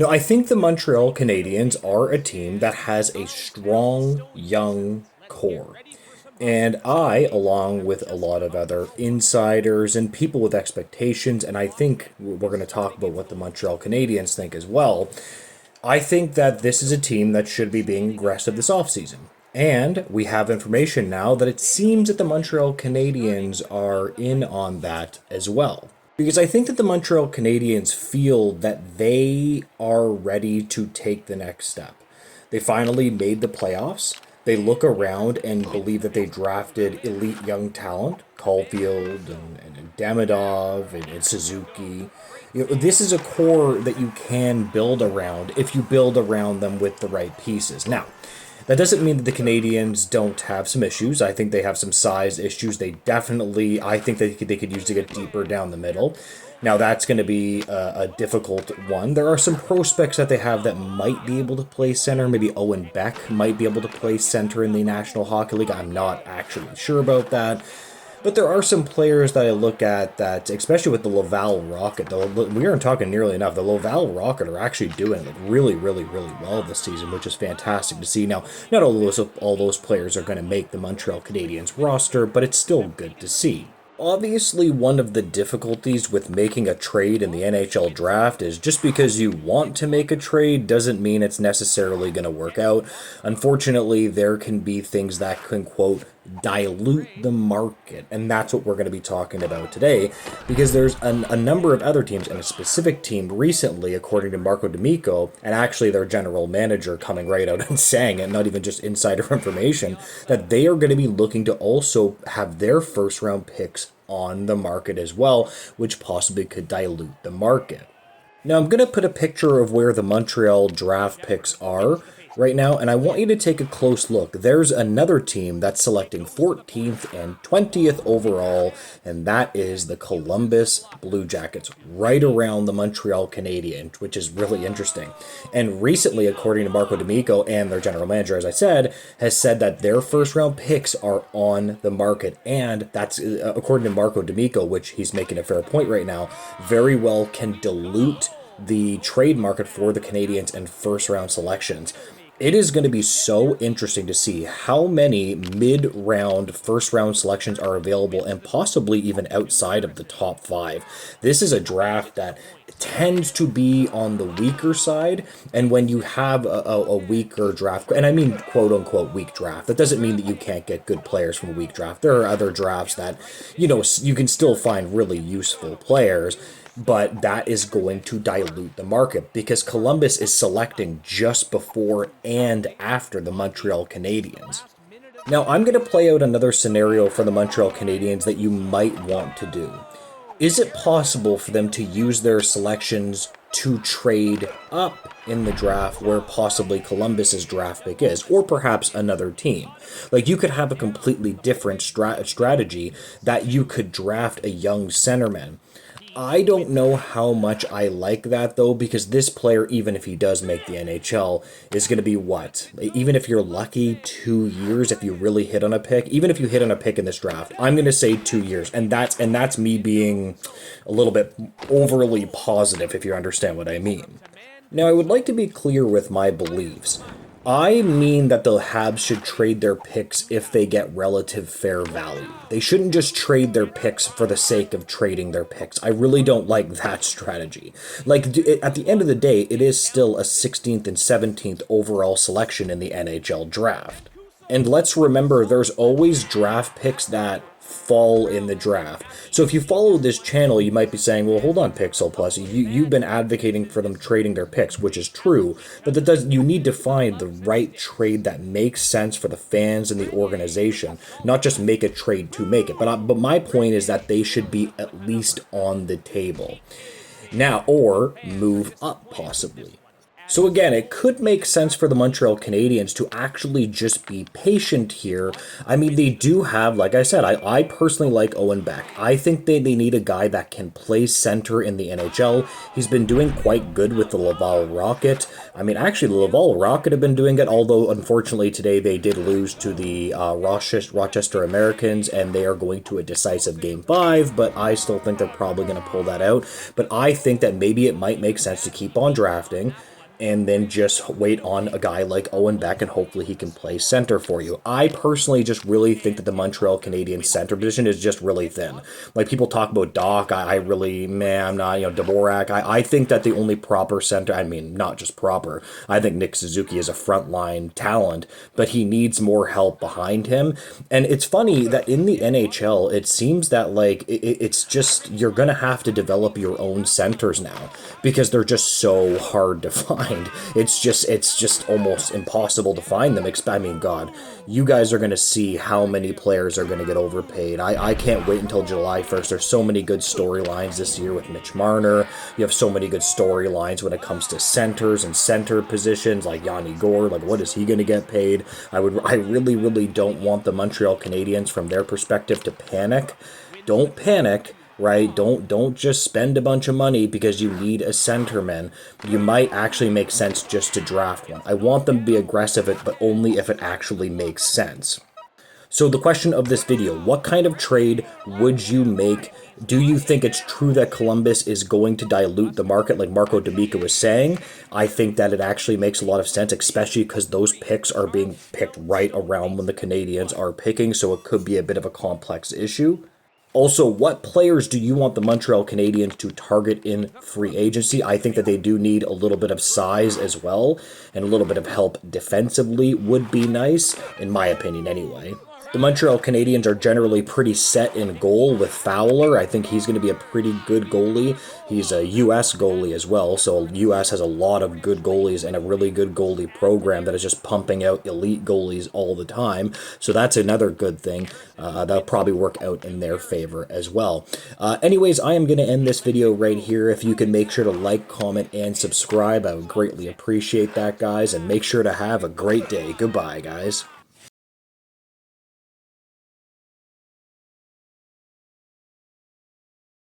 I think the Montreal Canadiens are a team that has a strong young core. And I, along with a lot of other insiders and people with expectations, and I think we're going to talk about what the Montreal Canadiens think as well, I think that this is a team that should be being aggressive this offseason. And we have information now that it seems that the Montreal Canadiens are in on that as well. Because I think that the Montreal Canadiens feel that they are ready to take the next step. They finally made the playoffs. They look around and believe that they drafted elite young talent, Caulfield and Demidov and Suzuki. This is a core that you can build around if you build around them with the right pieces. Now, that doesn't mean that the Canadians don't have some issues. I think they have some size issues. I think they could use to get deeper down the middle. Now, that's going to be a difficult one. There are some prospects that they have that might be able to play center. Maybe Owen Beck might be able to play center in the National Hockey League. I'm not actually sure about that. But there are some players that I look at that, especially with the Laval Rocket, we aren't talking nearly enough. The Laval Rocket are actually doing really, really, really well this season, which is fantastic to see. Now, not all those players are going to make the Montreal Canadiens roster, but it's still good to see. Obviously, one of the difficulties with making a trade in the NHL draft is just because you want to make a trade doesn't mean it's necessarily going to work out. Unfortunately, there can be things that can, quote, dilute the market. And that's what we're going to be talking about today, because there's a number of other teams, and a specific team recently, according to Marco D'Amico, and actually their general manager coming right out and saying it, not even just insider information, that they are going to be looking to also have their first round picks on the market as well, which possibly could dilute the market. Now, I'm going to put a picture of where the Montreal draft picks are right now, and I want you to take a close look. There's another team that's selecting 14th and 20th overall, and that is the Columbus Blue Jackets, right around the Montreal Canadiens, which is really interesting. And recently, according to Marco D'Amico and their general manager, as I said, has said that their first round picks are on the market, and that's, according to Marco D'Amico, which he's making a fair point right now, very well can dilute the trade market for the Canadiens and first round selections. It is going to be so interesting to see how many mid-round, first-round selections are available, and possibly even outside of the top five. This is a draft that tends to be on the weaker side, and when you have a weaker draft, and I mean quote-unquote weak draft, that doesn't mean that you can't get good players from a weak draft. There are other drafts that, you can still find really useful players, but that is going to dilute the market because Columbus is selecting just before and after the Montreal Canadiens. Now, I'm going to play out another scenario for the Montreal Canadiens that you might want to do. Is it possible for them to use their selections to trade up in the draft where possibly Columbus's draft pick is, or perhaps another team? Like, you could have a completely different strategy that you could draft a young centerman. I don't know how much I like that, though, because this player, even if he does make the NHL, is going to be what? Even if you're lucky, 2 years if you really hit on a pick. Even if you hit on a pick in this draft, I'm going to say 2 years. And that's me being a little bit overly positive, if you understand what I mean. Now, I would like to be clear with my beliefs. I mean that the Habs should trade their picks if they get relative fair value. They shouldn't just trade their picks for the sake of trading their picks. I really don't like that strategy. Like, at the end of the day, it is still a 16th and 17th overall selection in the NHL draft. And let's remember, there's always draft picks that fall in the draft. So if you follow this channel, you might be saying, well, hold on, Pixel Plus, you've been advocating for them trading their picks, which is true, but you need to find the right trade that makes sense for the fans and the organization, not just make a trade to make it. But my point is that they should be at least on the table. Now, or move up, possibly. So again, it could make sense for the Montreal Canadiens to actually just be patient here. I mean, they do have, like I said, I personally like Owen Beck. I think they need a guy that can play center in the NHL. He's been doing quite good with the Laval Rocket. I mean, actually, the Laval Rocket have been doing it, although unfortunately today they did lose to the Rochester Americans, and they are going to a decisive Game 5, but I still think they're probably going to pull that out. But I think that maybe it might make sense to keep on drafting and then just wait on a guy like Owen Beck, and hopefully he can play center for you. I personally just really think that the Montreal Canadiens center position is just really thin. Like, people talk about Doc, I really, man, I'm not, Dvorak. I think that the only proper center, I mean, not just proper, I think Nick Suzuki is a frontline talent, but he needs more help behind him. And it's funny that in the NHL, it seems that, like, it's just, you're going to have to develop your own centers now, because they're just so hard to find. It's just almost impossible to find them. I mean, God, you guys are going to see how many players are going to get overpaid. I can't wait until July 1st. There's so many good storylines this year with Mitch Marner. You have so many good storylines when it comes to centers and center positions, like Yanni Gourde. Like, what is he going to get paid? I really, really don't want the Montreal Canadiens, from their perspective, to panic. Don't panic. Right? Don't just spend a bunch of money because you need a centerman. You might actually make sense just to draft one. I want them to be aggressive, but only if it actually makes sense. So the question of this video, what kind of trade would you make? Do you think it's true that Columbus is going to dilute the market like Marco D'Amico was saying? I think that it actually makes a lot of sense, especially because those picks are being picked right around when the Canadiens are picking, so it could be a bit of a complex issue. Also, what players do you want the Montreal Canadiens to target in free agency? I think that they do need a little bit of size as well, and a little bit of help defensively would be nice, in my opinion anyway. The Montreal Canadiens are generally pretty set in goal with Fowler. I think he's going to be a pretty good goalie. He's a U.S. goalie as well, so U.S. has a lot of good goalies and a really good goalie program that is just pumping out elite goalies all the time. So that's another good thing. That'll probably work out in their favor as well. Anyways, I am going to end this video right here. If you can make sure to like, comment, and subscribe, I would greatly appreciate that, guys. And make sure to have a great day. Goodbye, guys.